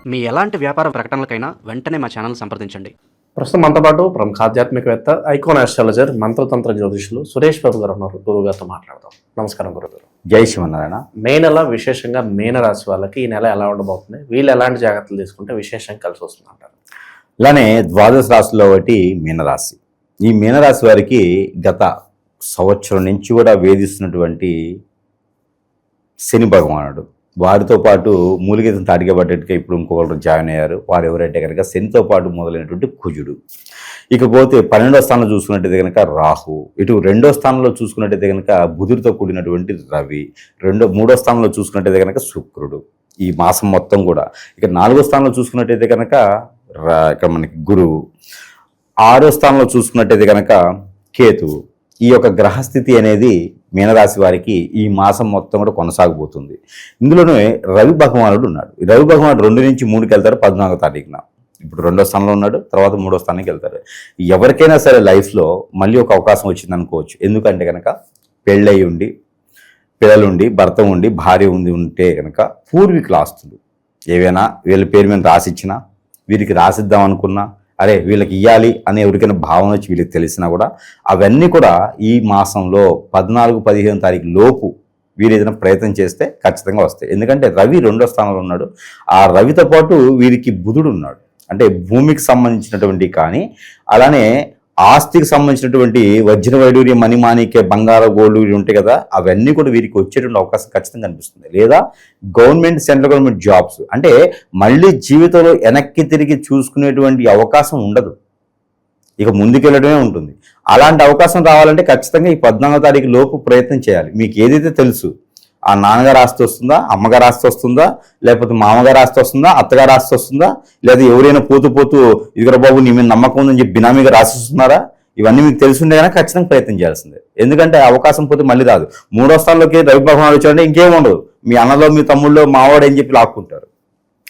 మీ ఎలాంటి వ్యాపార ప్రకటనలకైనా వెంటనే మా ఛానల్ సంప్రదించండి. ప్రస్తుతం మనతో పాటు ప్రముఖ ఆధ్యాత్మికవేత్త, ఐకాన్ ఆస్ట్రాలజర్, మంత్రతంత్ర జ్యోతిషులు సురేష్ బాబు గారు ఉన్నారు. గురువు గారితో మాట్లాడదాం. నమస్కారం గురుగారు. జై శ్రీమన్నారాయణ. మే నెల విశేషంగా మీనరాశి వాళ్ళకి ఈ నెల ఎలా ఉండబోతుంది, వీళ్ళు ఎలాంటి జాగ్రత్తలు తీసుకుంటే విశేషంగా కలిసి వస్తుంది అంటారు? ఇలానే ద్వాదశ రాశుల్లో ఒకటి మీనరాశి. ఈ మీనరాశి వారికి గత సంవత్సరం నుంచి కూడా వేధిస్తున్నటువంటి శని భగవానుడు, వారితో పాటు మూలిగీతం తాటిగా పడ్డట్టుగా ఇప్పుడు ఇంకొకరు జాయిన్ అయ్యారు. వారు ఎవరైతే కనుక శనితో పాటు మొదలైనటువంటి కుజుడు. ఇకపోతే 12వ స్థానంలో చూసుకున్నట్టయితే కనుక రాహు, ఇటు 2వ స్థానంలో చూసుకున్నట్టయితే కనుక బుధుడితో కూడినటువంటి రవి, 3వ స్థానంలో చూసుకున్నట్టయితే కనుక శుక్రుడు ఈ మాసం మొత్తం కూడా. ఇక 4వ స్థానంలో చూసుకున్నట్టయితే కనుక ఇక్కడ మనకి గురువు, 6వ స్థానంలో చూసుకున్నట్టయితే కనుక కేతువు. ఈ యొక్క గ్రహస్థితి అనేది మీనరాశి వారికి ఈ మాసం మొత్తం కూడా కొనసాగబోతుంది. ఇందులోనే రవి భగవానుడు ఉన్నాడు. ఈ రవి భగవానుడు 2 నుంచి 3కి వెళ్తారు 14వ తారీఖున. ఇప్పుడు 2వ స్థానంలో ఉన్నాడు, తర్వాత 3వ స్థానానికి వెళ్తారు. ఎవరికైనా సరే లైఫ్లో మళ్ళీ ఒక అవకాశం వచ్చింది అనుకోవచ్చు. ఎందుకంటే కనుక పెళ్ళయి ఉండి, పిల్లలుండి, భర్త ఉండి, భార్య ఉంటే కనుక పూర్వీకుల ఆస్తులు ఏవైనా వీళ్ళ పేరు మీద రాసిచ్చినా, వీరికి రాసిద్దాం అనుకున్నా, అరే వీళ్ళకి ఇవ్వాలి అనే ఎవరికైనా భావన వచ్చి వీళ్ళకి తెలిసినా కూడా అవన్నీ కూడా ఈ మాసంలో 14-15 తారీఖు లోపు వీరు ఏదైనా ప్రయత్నం చేస్తే ఖచ్చితంగా వస్తాయి. ఎందుకంటే రవి 2వ స్థానంలో ఉన్నాడు. ఆ రవితో పాటు వీరికి బుధుడు ఉన్నాడు. అంటే భూమికి సంబంధించినటువంటి కానీ అలానే ఆస్తికి సంబంధించినటువంటి వజ్ర వైడూర్యం, మణిమాణిక్య, బంగారు, గోల్డ్ ఇవి ఉంటాయి కదా, అవన్నీ కూడా వీరికి వచ్చేటువంటి అవకాశం ఖచ్చితంగా కనిపిస్తుంది. లేదా గవర్నమెంట్, సెంట్రల్ గవర్నమెంట్ జాబ్స్, అంటే మళ్ళీ జీవితంలో వెనక్కి తిరిగి చూసుకునేటువంటి అవకాశం ఉండదు, ఇక ముందుకెళ్ళడమే ఉంటుంది. అలాంటి అవకాశం రావాలంటే ఖచ్చితంగా ఈ 14వ తారీఖు లోపు ప్రయత్నం చేయాలి. మీకు ఏదైతే తెలుసు, ఆ నాన్నగారు ఆస్తి వస్తుందా, అమ్మగారు ఆస్తి వస్తుందా, లేకపోతే మామగారు ఆస్తి వస్తుందా, అత్తగారు ఆస్తి వస్తుందా, లేదా ఎవరైనా పోతూ ఇదిగర బాబు నీ మీద నమ్మకం ఉందని చెప్పి బినామీగా రాసిస్తున్నారా, ఇవన్నీ మీకు తెలుసుండే కనుక ఖచ్చితంగా ప్రయత్నం చేయాల్సిందే. ఎందుకంటే అవకాశం పోతే మళ్ళీ రాదు. 3వ స్థానంలోకి రవి భగవానుడు వచ్చాడంటే ఇంకేం ఉండదు. మీ అన్నలో, మీ తమ్ముళ్ళో, మావాడు అని చెప్పి లాక్కుంటారు.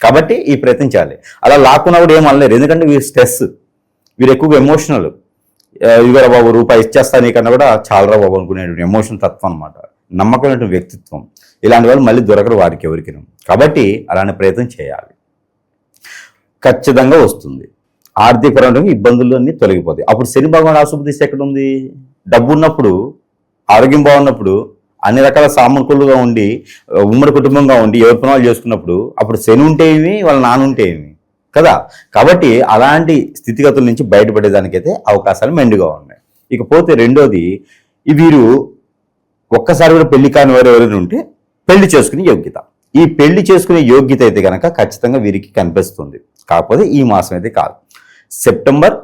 కాబట్టి ఈ ప్రయత్నం చేయాలి. అలా లాక్కున్నా కూడా ఏం అనలేరు. ఎందుకంటే వీరు స్ట్రెస్, వీరు ఎక్కువగా ఎమోషనల్. ఇదిగర బాబు రూపాయి ఇచ్చేస్తా నీకన్నా కూడా చాలరా బాబు అనుకునేటువంటి ఎమోషన్ తత్వం అనమాట, నమ్మకమైన వ్యక్తిత్వం. ఇలాంటి వాళ్ళు మళ్ళీ దొరకరు వారికి ఎవరికి. కాబట్టి అలాంటి ప్రయత్నం చేయాలి, ఖచ్చితంగా వస్తుంది. ఆర్థికపరమైన ఇబ్బందులు అన్నీ తొలగిపోతాయి. అప్పుడు శని భగవాన్ ఆశుభదృష్టి ఎక్కడ ఉంది? డబ్బు ఉన్నప్పుడు, ఆరోగ్యం బాగున్నప్పుడు, అన్ని రకాల సామకులుగా ఉండి, ఉమ్మడి కుటుంబంగా ఉండి ఎవరి పనులు చేసుకున్నప్పుడు అప్పుడు శని ఉంటే ఏమి, వాళ్ళ నాన్న ఉంటే ఏమి కదా. కాబట్టి అలాంటి స్థితిగతుల నుంచి బయటపడేదానికైతే అవకాశాలు మెండుగా ఉన్నాయి. ఇకపోతే రెండోది, వీరు ఒక్కసారి కూడా పెళ్లి కాని వారు ఎవరైనా ఉంటే పెళ్లి చేసుకునే యోగ్యత, ఈ పెళ్లి చేసుకునే యోగ్యత అయితే కనుక ఖచ్చితంగా వీరికి కనిపిస్తుంది. కాకపోతే ఈ మాసం అయితే కాదు, September,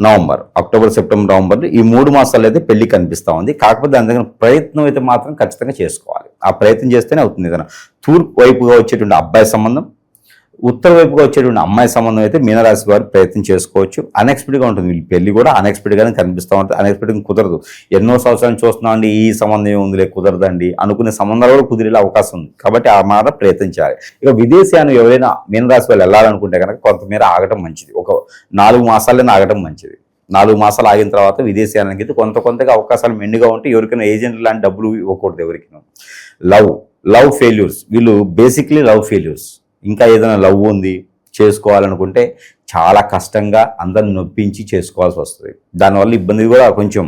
November, October, September, November ఈ 3 మాసాలు అయితే పెళ్లి కనిపిస్తూ ఉంది. కాకపోతే దాని దగ్గర ప్రయత్నం అయితే మాత్రం ఖచ్చితంగా చేసుకోవాలి. ఆ ప్రయత్నం చేస్తేనే అవుతుంది. ఏదైనా తూర్పు వైపుగా వచ్చేటువంటి అబ్బాయి సంబంధం, ఉత్తర వైపుగా వచ్చేటువంటి అమ్మాయి సంబంధం అయితే మీనరాశి వారు ప్రయత్నం చేసుకోవచ్చు. అన్ఎక్స్పెక్టెడ్గా ఉంటుంది. వీళ్ళు పెళ్లి కూడా అన్ఎక్స్పెక్టెడ్గానే కనిపిస్తూ ఉంటుంది. అన్ఎక్స్పెక్టెడ్గా కుదరదు. ఎన్నో సంవత్సరాలు చూస్తున్నాం అండి, ఈ సంబంధం ఉందిలే కుదరదండి అనుకునే సంబంధాలు కూడా కుదిరే అవకాశం ఉంది. కాబట్టి ఆ మాట ప్రయత్నం చేయాలి. ఇక విదేశాన్ని ఎవరైనా మీనరాశి వాళ్ళు వెళ్ళాలనుకుంటే కనుక కొంతమేర ఆగటం మంచిది. ఒక 4 మాసాలైనా ఆగటం మంచిది. 4 మాసాలు ఆగిన తర్వాత విదేశానికి అయితే కొంతగా అవకాశాలు మెండుగా ఉంటే ఎవరికైనా ఏజెంట్ లాంటి డబ్బులు ఇవ్వకూడదు ఎవరికి. లవ్ ఫెయిల్యూర్స్, వీళ్ళు బేసిక్లీ లవ్ ఫెయిల్యూర్స్. ఇంకా ఏదైనా లవ్ ఉంది చేసుకోవాలనుకుంటే చాలా కష్టంగా అందరిని నొప్పించి చేసుకోవాల్సి వస్తుంది. దానివల్ల ఇబ్బంది కూడా కొంచెం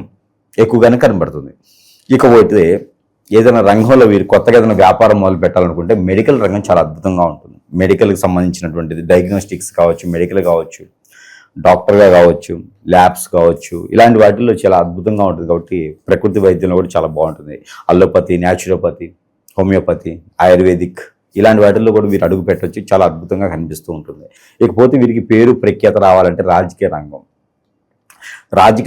ఎక్కువగానే కనబడుతుంది. ఇకపోతే ఏదైనా రంగంలో వీరు కొత్తగా ఏదైనా వ్యాపారం మొదలు పెట్టాలనుకుంటే మెడికల్ రంగం చాలా అద్భుతంగా ఉంటుంది. మెడికల్కి సంబంధించినటువంటిది డయాగ్నోస్టిక్స్ కావచ్చు, మెడికల్ కావచ్చు, డాక్టర్గా కావచ్చు, ల్యాబ్స్ కావచ్చు, ఇలాంటి వాటిల్లో చాలా అద్భుతంగా ఉంటుంది. కాబట్టి ప్రకృతి వైద్యంలో కూడా చాలా బాగుంటుంది. అల్లోపతి, న్యాచురోపతి, హోమియోపతి, ఆయుర్వేదిక్ ఇలాంటి వాటిల్లో కూడా వీరు అడుగు పెట్టవచ్చు. చాలా అద్భుతంగా కనిపిస్తూ ఉంటుంది. ఇకపోతే వీరికి పేరు ప్రఖ్యాత రావాలంటే రాజకీయ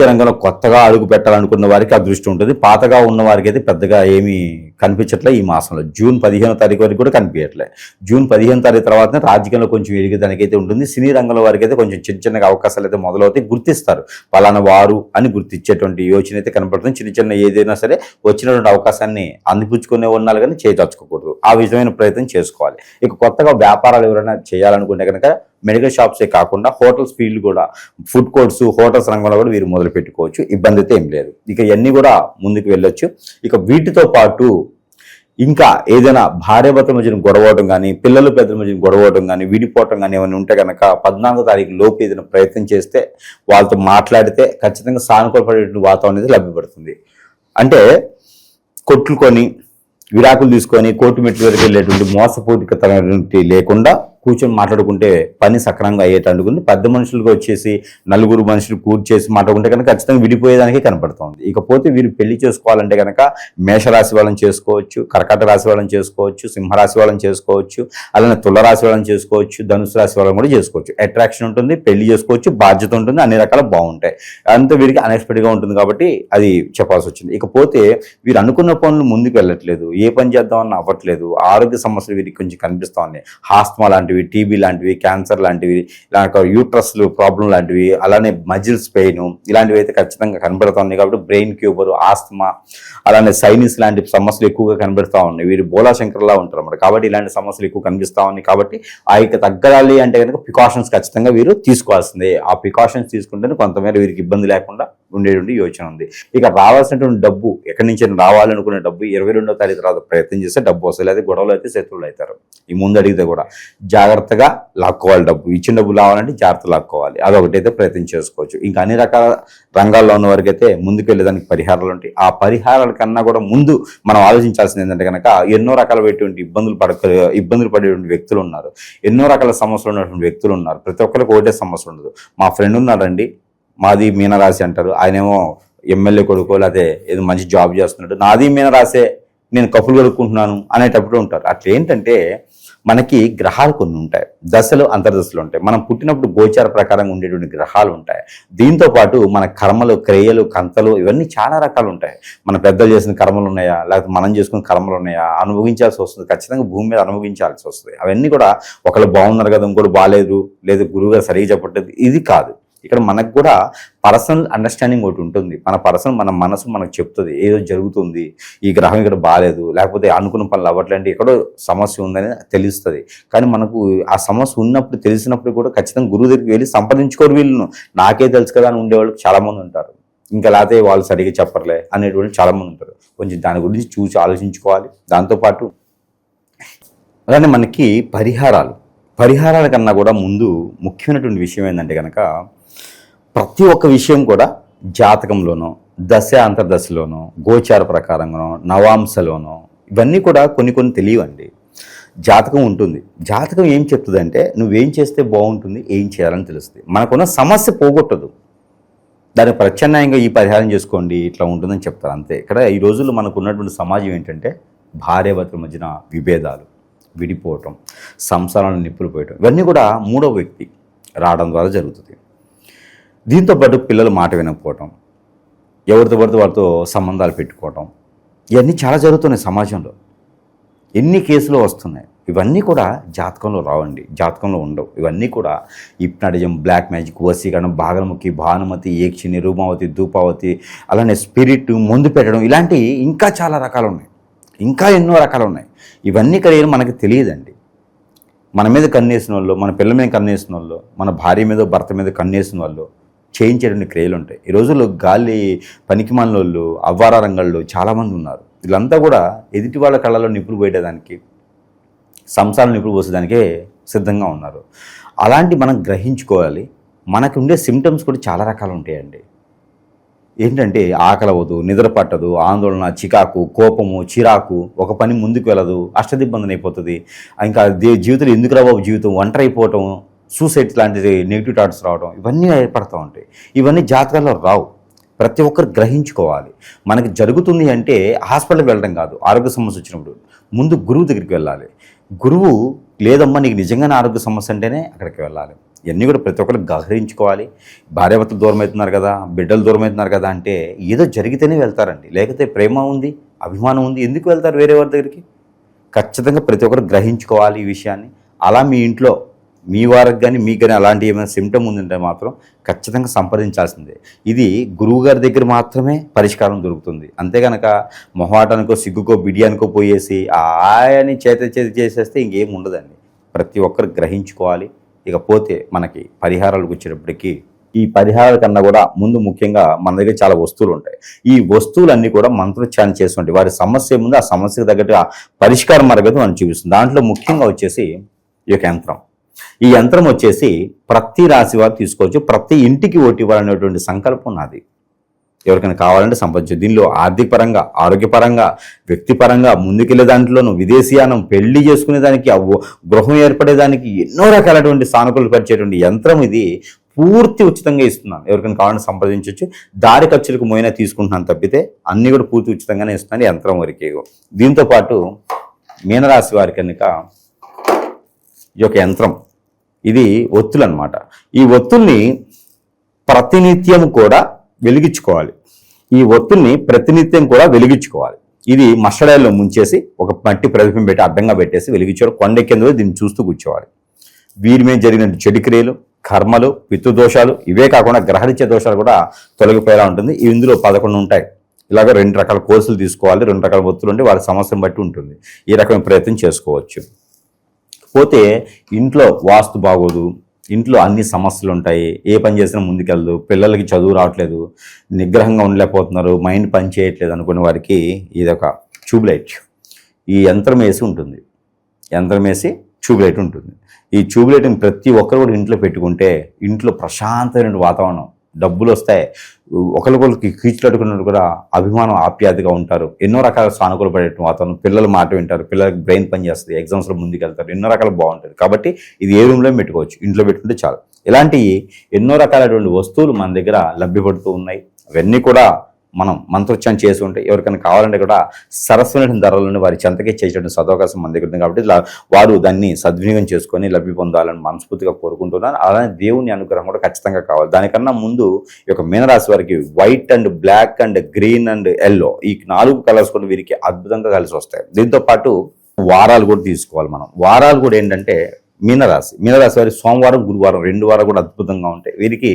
రంగంలో కొత్తగా అడుగు పెట్టాలనుకున్న వారికి అదృష్టం ఉంటుంది. పాతగా ఉన్న వారికి అయితే పెద్దగా ఏమీ కనిపించట్లే ఈ మాసంలో. జూన్ 15వ తారీఖు వరకు కూడా కనిపించట్లే. జూన్ 15వ తారీఖు తర్వాతనే రాజకీయంలో కొంచెం ఎదిగేదానికి అయితే ఉంటుంది. సినీ రంగంలో వారికి అయితే కొంచెం చిన్న అవకాశాలు అయితే మొదలవుతాయి. గుర్తిస్తారు, పలానా వారు అని గుర్తించేటువంటి యోచన అయితే కనపడుతుంది. చిన్న ఏదైనా సరే వచ్చినటువంటి అవకాశాన్ని అందిపుచ్చుకునే ఉన్నాళ్ళు కానీ చేయదలుచుకోకూడదు. ఆ విధమైన ప్రయత్నం చేసుకోవాలి. ఇక కొత్తగా వ్యాపారాలు ఎవరైనా చేయాలనుకుంటే కనుక మెడికల్ షాప్సే కాకుండా హోటల్స్ ఫీల్డ్ కూడా, ఫుడ్ కోర్ట్స్, హోటల్స్ రంగంలో కూడా వీరు మొదలు పెట్టుకోవచ్చు. ఇబ్బంది అయితే ఏం లేదు. ఇక ఇవన్నీ కూడా ముందుకు వెళ్ళొచ్చు. ఇక వీటితో పాటు ఇంకా ఏదైనా భార్యాభర్తల మధ్యన గొడవడం కానీ పిల్లలు పెద్దల మధ్యన గొడవడం కానీ విడిపోవటం కానీ ఏమైనా ఉంటే కనుక 14వ తారీఖు లోపు ఏదైనా ప్రయత్నం చేస్తే వాళ్ళతో మాట్లాడితే ఖచ్చితంగా సానుకూలపడేటువంటి వాతావరణం అనేది లభ్యపడుతుంది. అంటే కొట్టుకొని విడాకులు తీసుకొని కోర్టు మెట్ల వరకు వెళ్ళేటువంటి మోసపూరిత లేకుండా కూర్చొని మాట్లాడుకుంటే పని సక్రమంగా అయ్యేటందుకుంది. పెద్ద మనుషులుగా వచ్చేసి నలుగురు మనుషులు కూర్చేసి మాట్లాడుకుంటే కనుక ఖచ్చితంగా విడిపోయేదానికి కనపడుతుంది. ఇకపోతే వీరు పెళ్లి చేసుకోవాలంటే కనుక మేషరాశి వాళ్ళని చేసుకోవచ్చు, కర్కాటక రాశి వాళ్ళని చేసుకోవచ్చు, సింహరాశి వాళ్ళని చేసుకోవచ్చు, అలానే తులరాశి వాళ్ళని చేసుకోవచ్చు, ధనుసు రాశి వాళ్ళని కూడా చేసుకోవచ్చు. అట్రాక్షన్ ఉంటుంది, పెళ్లి చేసుకోవచ్చు, బాధ్యత ఉంటుంది, అన్ని రకాల బాగుంటాయి. అంతా వీరికి అన్ఎక్స్పెక్టెడ్గా ఉంటుంది కాబట్టి అది చెప్పాల్సి వచ్చింది. ఇకపోతే వీరు అనుకున్న పనులు ముందుకు వెళ్ళట్లేదు, ఏ పని చేద్దామన్నా అవ్వట్లేదు, ఆరోగ్య సమస్యలు వీరికి కొంచెం కనిపిస్తూ ఉన్నాయి. హాస్మా లాంటివి, టీబీ లాంటివి, క్యాన్సర్ లాంటివి, ఇలాంటి యూట్రస్లు ప్రాబ్లం లాంటివి, అలానే మజిల్స్ పెయిన్ ఇలాంటివి అయితే ఖచ్చితంగా కనబడుతున్నాయి. కాబట్టి బ్రెయిన్ క్యూబర్, ఆస్తమా, అలానే సైనిస్ లాంటి సమస్యలు ఎక్కువగా కనబడుతూ ఉన్నాయి. వీరు బోలాశంకర్లా ఉంటారు అన్నమాట. కాబట్టి ఇలాంటి సమస్యలు ఎక్కువ కనిపిస్తూ ఉన్నాయి. కాబట్టి ఆ యొక్క తగ్గడాలి అంటే కనుక ప్రికాషన్స్ ఖచ్చితంగా వీరు తీసుకోవాల్సిందే. ఆ ప్రికాషన్స్ తీసుకుంటేనే కొంతమేర వీరికి ఇబ్బంది లేకుండా ఉండేటువంటి యోచన ఉంది. ఇక రావాల్సినటువంటి డబ్బు ఎక్కడి నుంచి రావాలనుకునే డబ్బు 22వ తారీఖు తర్వాత ప్రయత్నం చేస్తే డబ్బు వస్తుంది. లేదా గొడవలు అయితే శత్రువులు అవుతారు. ఈ ముందు అడిగితే కూడా జాగ్రత్తగా లాక్కోవాలి. డబ్బు ఇచ్చిన డబ్బు రావాలంటే జాగ్రత్త లాక్కోవాలి. అదొకటైతే ప్రయత్నం చేసుకోవచ్చు. ఇంకా అన్ని రకాల రంగాల్లో ఉన్న వరకు అయితే ముందుకు వెళ్ళేదానికి పరిహారాలు ఉంటాయి. ఆ పరిహారాల కన్నా కూడా ముందు మనం ఆలోచించాల్సింది ఏంటంటే కనుక ఎన్నో రకాలైనటువంటి ఇబ్బందులు పడేటువంటి వ్యక్తులు ఉన్నారు, ఎన్నో రకాల సమస్యలు ఉన్నటువంటి వ్యక్తులు ఉన్నారు. ప్రతి ఒక్కరికి ఒకటే సమస్య ఉండదు. మా ఫ్రెండ్ ఉన్నారండి, మాది మీనరాశి అంటారు, ఆయనేమో ఎమ్మెల్యే కొడుకో లేకపోతే ఏదో మంచి జాబ్ చేస్తున్నాడు, నాది మీనరాశే, నేను కప్పులు కడుక్కుంటున్నాను అనేటప్పుడు ఉంటారు. అట్లా ఏంటంటే మనకి గ్రహాలు కొన్ని ఉంటాయి, దశలు అంతర్దశలు ఉంటాయి. మనం పుట్టినప్పుడు గోచార ప్రకారంగా ఉండేటువంటి గ్రహాలు ఉంటాయి. దీంతో పాటు మన కర్మలు, క్రియలు, కంతలు ఇవన్నీ చాలా రకాలు ఉంటాయి. మన పెద్దలు చేసిన కర్మలు ఉన్నాయా, లేకపోతే మనం చేసుకున్న కర్మలు ఉన్నాయా, అనుభవించాల్సి వస్తుంది. ఖచ్చితంగా భూమి మీద అనుభవించాల్సి వస్తుంది. అవన్నీ కూడా ఒకళ్ళు బాగున్నారు కదా, ఇంకోటి బాగాలేదు, లేదు గురువుగా సరిగ్గా చెప్పట్లేదు, ఇది కాదు. ఇక్కడ మనకు కూడా పర్సనల్ అండర్స్టాండింగ్ ఒకటి ఉంటుంది. మన మనసు మనకు చెప్తుంది ఏదో జరుగుతుంది, ఈ గ్రహం ఇక్కడ బాగాలేదు, లేకపోతే అనుకున్న పనులు అవ్వట్లేంటి, ఎక్కడో సమస్య ఉందని తెలుస్తుంది. కానీ మనకు ఆ సమస్య ఉన్నప్పుడు తెలిసినప్పుడు కూడా ఖచ్చితంగా గురువు దగ్గరికి వెళ్ళి సంప్రదించుకోరు. వీళ్ళను నాకే తెలుసు కదా అని ఉండేవాళ్ళు చాలామంది ఉంటారు. ఇంకా లేకపోతే వాళ్ళు సరిగ్గా చెప్పర్లే అనేటువంటి చాలామంది ఉంటారు. కొంచెం దాని గురించి చూసి ఆలోచించుకోవాలి. దాంతోపాటు అలానే మనకి పరిహారాల కన్నా కూడా ముందు ముఖ్యమైనటువంటి విషయం ఏంటంటే కనుక ప్రతి ఒక్క విషయం కూడా జాతకంలోనో, దశ అంతర్దశలోనో, గోచార ప్రకారంగానో, నవాంశలోనో ఇవన్నీ కూడా కొన్ని తెలియవండి. జాతకం ఉంటుంది. జాతకం ఏం చెప్తుందంటే నువ్వేం చేస్తే బాగుంటుంది, ఏం చేయాలని తెలుస్తుంది. మనకున్న సమస్య పోగొట్టదు. దానికి ప్రత్యామ్నాయంగా ఈ పరిహారం చేసుకోండి ఇట్లా ఉంటుందని చెప్తారు అంతే. ఇక్కడ ఈ రోజుల్లో మనకు ఉన్నటువంటి సమాజం ఏంటంటే భార్యాభర్తల మధ్యన విభేదాలు, విడిపోవటం, సంసారాలను నిప్పులు పోయటం, ఇవన్నీ కూడా మూడవ వ్యక్తి రావడం ద్వారా జరుగుతుంది. దీంతోపాటు పిల్లలు మాట వినకపోవటం, ఎవరితో పడితే వారితో సంబంధాలు పెట్టుకోవటం, ఇవన్నీ చాలా జరుగుతున్నాయి సమాజంలో. ఎన్ని కేసులు వస్తున్నాయి. ఇవన్నీ కూడా జాతకంలో రావండి, జాతకంలో ఉండవు. ఇవన్నీ కూడా హిప్నాటిజం, బ్లాక్ మ్యాజిక్, వశీకరణం, భాగలముఖి, భానుమతి, ఏక్షిని, రూమావతి, ధూపావతి, అలానే స్పిరిట్, మందు పెట్టడం, ఇలాంటివి ఇంకా చాలా రకాలు ఉన్నాయి. ఇంకా ఎన్నో రకాలు ఉన్నాయి. ఇవన్నీ కలిగిన మనకి తెలియదండి. మన మీద కన్నేసిన వాళ్ళు, మన పిల్లల మీద కన్నేసిన వాళ్ళు, మన భార్య మీద భర్త మీద కన్నేసిన వాళ్ళు చేయించేటువంటి క్రియలు ఉంటాయి. ఈ రోజుల్లో గాలి పనికిమాలిన వాళ్ళు, అవ్వారా రంగాల్లో చాలామంది ఉన్నారు. వీళ్ళంతా కూడా ఎదుటి వాళ్ళ కళ్ళలో నిప్పులు పోయేదానికి, సంసారం నిప్పులు పోసేదానికే సిద్ధంగా ఉన్నారు. అలాంటి మనం గ్రహించుకోవాలి. మనకు ఉండే సిమ్టమ్స్ కూడా చాలా రకాలు ఉంటాయండి. ఏంటంటే ఆకలి అవ్వదు, నిద్ర పట్టదు, ఆందోళన, చికాకు, కోపము, చిరాకు, ఒక పని ముందుకు వెళ్ళదు, అష్టదిబ్బందన అయిపోతుంది. ఇంకా జీవితంలో ఎందుకు రావు జీవితం, ఒంటరి అయిపోవటం, సూసైడ్ లాంటి నెగిటివ్ థాట్స్ రావడం, ఇవన్నీ ఏర్పడుతూ ఉంటాయి. ఇవన్నీ జాతకాల్లో రావు. ప్రతి ఒక్కరు గ్రహించుకోవాలి. మనకి జరుగుతుంది అంటే హాస్పిటల్కి వెళ్ళడం కాదు. ఆరోగ్య సమస్య వచ్చినప్పుడు ముందు గురువు దగ్గరికి వెళ్ళాలి. గురువు లేదమ్మా నీకు నిజంగానే ఆరోగ్య సమస్య అంటేనే అక్కడికి వెళ్ళాలి. ఇవన్నీ కూడా ప్రతి ఒక్కరు గ్రహించుకోవాలి. భార్యాభర్తలు దూరం అవుతున్నారు కదా, బిడ్డలు దూరం అవుతున్నారు కదా అంటే ఏదో జరిగితేనే వెళ్తారండి. లేకపోతే ప్రేమ ఉంది, అభిమానం ఉంది, ఎందుకు వెళ్తారు వేరే వారి దగ్గరికి? ఖచ్చితంగా ప్రతి ఒక్కరు గ్రహించుకోవాలి ఈ విషయాన్ని. అలా మీ ఇంట్లో మీ వారికి కానీ మీకు కానీ అలాంటి ఏమైనా సిమ్టమ్ ఉందంటే మాత్రం ఖచ్చితంగా సంప్రదించాల్సిందే. ఇది గురువుగారి దగ్గర మాత్రమే పరిష్కారం దొరుకుతుంది. అంతే కనుక మొహమాటానికో, సిగ్గుకో, బిడియానికో పోయేసి ఆయని చేసేస్తే ఇంకేం ఉండదండి. ప్రతి ఒక్కరు గ్రహించుకోవాలి. ఇకపోతే మనకి పరిహారాలకు వచ్చేటప్పటికీ ఈ పరిహారాల కన్నా కూడా ముందు ముఖ్యంగా మన దగ్గర చాలా వస్తువులు ఉంటాయి. ఈ వస్తువులన్నీ కూడా మంత్రోచ్చారణ చేస్తుంటాయి. వారి సమస్య ముందు ఆ సమస్యకు తగ్గట్టుగా పరిష్కార మార్గం మనం చూపిస్తుంది. దాంట్లో ముఖ్యంగా వచ్చేసి ఈ యొక్క యంత్రం. ఈ యంత్రం వచ్చేసి ప్రతి రాశి వారు తీసుకోవచ్చు. ప్రతి ఇంటికి ఓటు ఇవ్వాలనేటువంటి సంకల్పం నాది. ఎవరికైనా కావాలంటే సంపాదించు. దీనిలో ఆర్థిక పరంగా, ఆరోగ్యపరంగా, వ్యక్తిపరంగా ముందుకెళ్లే దాంట్లోనూ, విదేశీయానం, పెళ్లి చేసుకునే దానికి, గృహం ఏర్పడేదానికి ఎన్నో రకాలటువంటి సానుకూలు పరిచేటువంటి యంత్రం ఇది. పూర్తి ఉచితంగా ఇస్తున్నాను. ఎవరికైనా కావాలంటే సంప్రదించవచ్చు. దారి ఖర్చులకు మోయినా తీసుకుంటున్నాను తప్పితే అన్ని కూడా పూర్తి ఉచితంగానే ఇస్తున్నాను యంత్రం వరకే. దీంతో పాటు మీనరాశి వారి కనుక ఈ యొక్క యంత్రం ఇది ఒత్తులు అన్నమాట. ఈ ఒత్తుల్ని ప్రతినిత్యం కూడా వెలిగించుకోవాలి. ఈ ఒత్తుల్ని ప్రతినిత్యం కూడా వెలిగించుకోవాలి. ఇది మస్టర్డాయిల్లో ముంచేసి ఒక మట్టి ప్రదీపం పెట్టి అడ్డంగా పెట్టేసి వెలిగించారు. కొండెక్కేందుకు దీన్ని చూస్తూ కూర్చోవాలి. వీరి మీద జరిగిన చెడు క్రియలు, కర్మలు, పితృదోషాలు, ఇవే కాకుండా గ్రహరీత్య దోషాలు కూడా తొలగిపోయేలా ఉంటుంది. ఇందులో 11 ఉంటాయి. ఇలాగ 2 రకాల కోర్సులు తీసుకోవాలి. 2 రకాల ఒత్తులు ఉంటే వారి సమస్యను బట్టి ఉంటుంది. ఈ రకమైన ప్రయత్నం చేసుకోవచ్చు. పోతే ఇంట్లో వాస్తు బాగోదు, ఇంట్లో అన్ని సమస్యలు ఉంటాయి, ఏ పని చేసినా ముందుకెళ్ళదు, పిల్లలకి చదువు రావట్లేదు, నిగ్రహంగా ఉండలేకపోతున్నారు, మైండ్ పని చేయట్లేదు అనుకునే వారికి ఇదొక ట్యూబ్లైట్. ఈ యంత్రం వేసి ఉంటుంది. యంత్రం వేసి ట్యూబ్లైట్ ఉంటుంది. ఈ ట్యూబ్లైట్ని ప్రతి ఒక్కరు కూడా ఇంట్లో పెట్టుకుంటే ఇంట్లో ప్రశాంతమైన వాతావరణం, డబ్బులు వస్తాయి, ఒకరికొకరికి కీచులాడుకున్నట్టు కూడా అభిమానం, ఆప్యాయతగా ఉంటారు. ఎన్నో రకాల సానుకూల పడే వాతావరణం, పిల్లలు మాట వింటారు, పిల్లలకి బ్రెయిన్ పని చేస్తుంది, ఎగ్జామ్స్లో ముందుకు వెళ్తారు, ఎన్నో రకాలు బాగుంటుంది. కాబట్టి ఇది ఏ రూమ్లో పెట్టుకోవచ్చు, ఇంట్లో పెట్టుకుంటే చాలు. ఇలాంటి ఎన్నో రకాలైనటువంటి వస్తువులు మన దగ్గర లభ్యపడుతూ ఉన్నాయి. అవన్నీ కూడా మనం మంత్రోచ్చారణ చేసి ఉంటే ఎవరికైనా కావాలంటే కూడా సరస్వమైన ధరలను వారి చెంతకే చేసేటువంటి సదవకాశం మన దగ్గర ఉంది. కాబట్టి వారు దాన్ని సద్వినియోగం చేసుకొని లబ్ధి పొందాలని మనస్ఫూర్తిగా కోరుకుంటున్నాను. అలానే దేవుని అనుగ్రహం కూడా ఖచ్చితంగా కావాలి. దానికన్నా ముందు ఈ యొక్క మీనరాశి వారికి white and black and green and yellow, ఈ 4 కలర్స్ కూడా వీరికి అద్భుతంగా కలిసి వస్తాయి. దీంతో పాటు వారాలు కూడా తీసుకోవాలి మనం. వారాలు కూడా ఏంటంటే మీనరాశి వారి సోమవారం, గురువారం 2 వారాలు కూడా అద్భుతంగా ఉంటాయి. వీరికి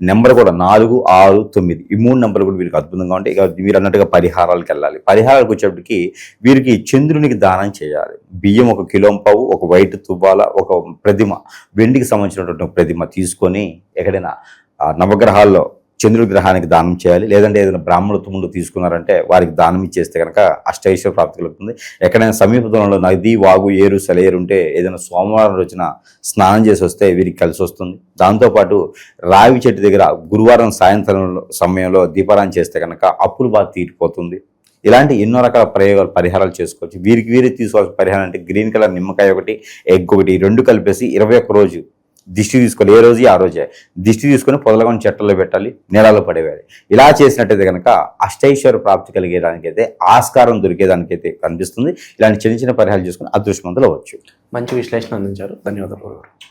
నెంబర్ కూడా 4, 6, 9 ఈ 3 నెంబర్లు కూడా వీరికి అద్భుతంగా ఉంటాయి. ఇక మీరు అన్నట్టుగా పరిహారాలకు వెళ్ళాలి. పరిహారాలకు వచ్చేప్పటికి వీరికి చంద్రునికి దానం చేయాలి. బియ్యం 1 కిలోంపావు, ఒక వైట్ తువ్వాల, ఒక ప్రతిమ, వెండికి సంబంధించినటువంటి ప్రతిమ తీసుకొని ఎక్కడైనా నవగ్రహాల్లో చంద్రుడి గ్రహానికి దానం చేయాలి. లేదంటే ఏదైనా బ్రాహ్మణోత్తములు తీసుకున్నారంటే వారికి దానం ఇచ్చేస్తే కనుక అష్టైశ్వర్య ప్రాప్తి కలుగుతుంది. ఎక్కడైనా సమీప దూరంలో నది, వాగు, ఏరు, సెలయేరు ఉంటే ఏదైనా సోమవారం రోజున స్నానం చేసి వస్తే వీరికి కలిసి వస్తుంది. దాంతోపాటు రావి చెట్టు దగ్గర గురువారం సాయంత్రం సమయంలో దీపారాయణ చేస్తే కనుక అప్పులు బాగా తీరిపోతుంది. ఇలాంటి ఎన్నో రకాల పరిహారాలు చేసుకోవచ్చు. వీరికి తీసుకోవాల్సిన పరిహారం అంటే గ్రీన్ కలర్ నిమ్మకాయ ఒకటి, ఎగ్ ఒకటి, 2 కలిపేసి 21 రోజు దిష్టి తీసుకోవాలి. ఏ రోజు ఆ రోజే దిష్టి తీసుకొని పొదలగొని చెట్టల్లో పెట్టాలి, నీళ్ళలో పడేయాలి. ఇలా చేసినట్టయితే కనుక అష్టైశ్వర్య ప్రాప్తి కలిగేదానికైతే ఆస్కారం దొరికేదానికైతే కనిపిస్తుంది. ఇలాంటి చిన్న చిన్న పరిహారాలు చేసుకుని అదృష్టవంతులు అవ్వచ్చు. మంచి విశ్లేషణ అందించారు. ధన్యవాదాలు.